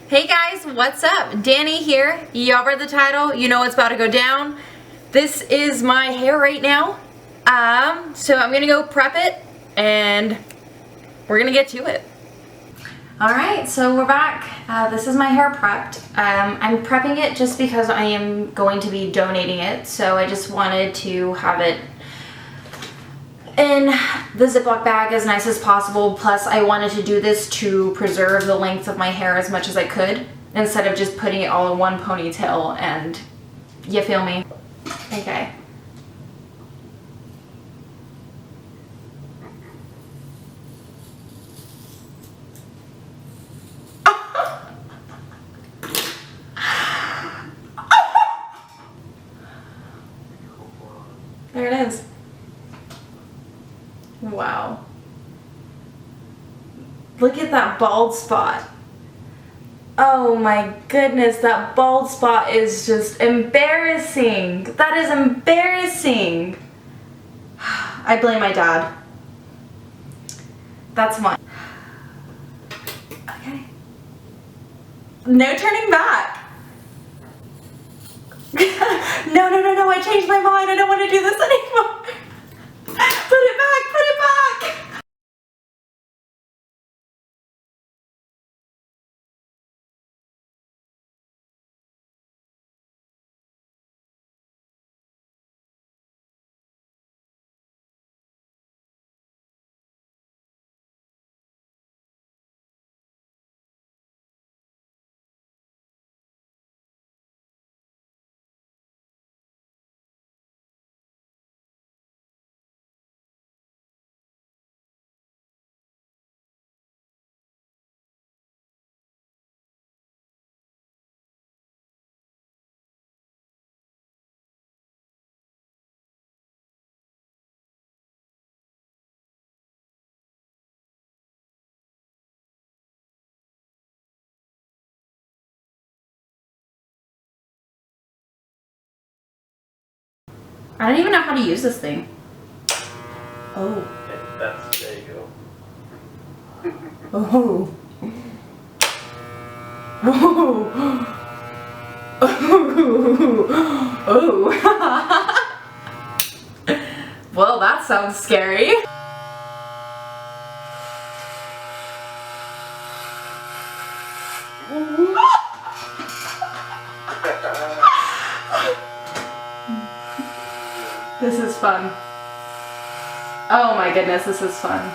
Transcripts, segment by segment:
Hey guys, what's up? Danny here. Y'all read the title. You know what's about to go down. This is my hair right now. So I'm gonna go prep it and we're gonna get to it. Alright, so we're back. This is my hair prepped. I'm prepping it just because I am going to be donating it, so I just wanted to have it in the Ziploc bag as nice as possible. Plus I wanted to do this to preserve the length of my hair as much as I could instead of just putting it all in one ponytail, and you feel me? Okay. There it is. Wow. Look at that bald spot. Oh my goodness, that bald spot is just embarrassing. That is embarrassing. I blame my dad. That's mine. Okay. No turning back. No, I changed my mind. I don't want to do this anymore. Put it back, put it back. I don't even know how to use this thing. Oh. There you go. Oh. Oh. Oh. Well, that sounds scary. This is fun. Oh my goodness, this is fun.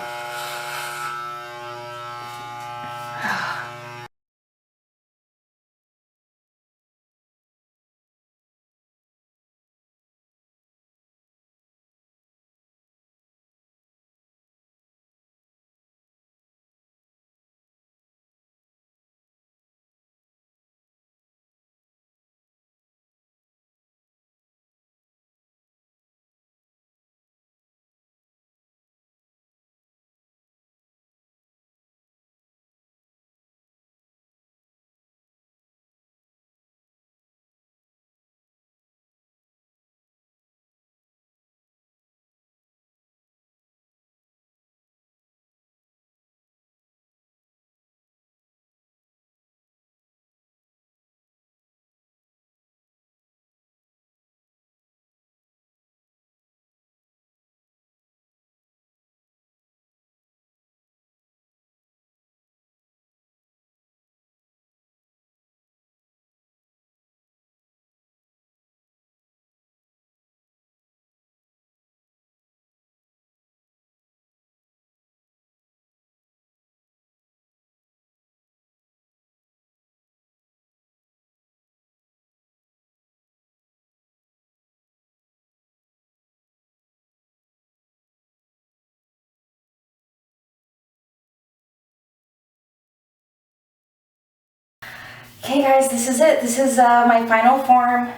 Okay guys, this is it. This is my final form.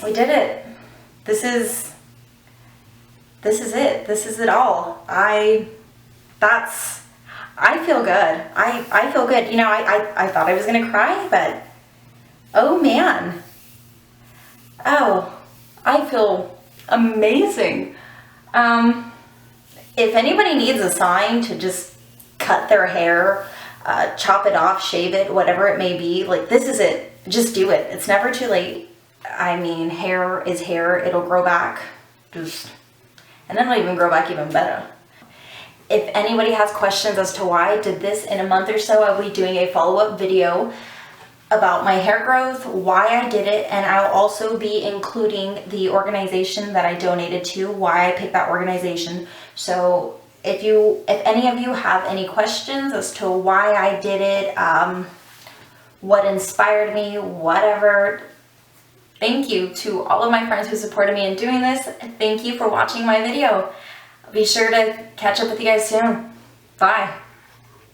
We did it. This is it. This is it all. I feel good. I feel good. You know, I thought I was gonna cry, but oh man. Oh, I feel amazing. If anybody needs a sign to just cut their hair, chop it off, shave it, whatever it may be. Like, this is it. Just do it. It's never too late. I mean, hair is hair. It'll grow back. And then it'll even grow back even better. If anybody has questions as to why I did this, in a month or so, I'll be doing a follow-up video about my hair growth, why I did it, and I'll also be including the organization that I donated to, why I picked that organization. So if any of you have any questions as to why I did it, what inspired me, whatever, thank you to all of my friends who supported me in doing this. Thank you for watching my video. Be sure to catch up with you guys soon. Bye.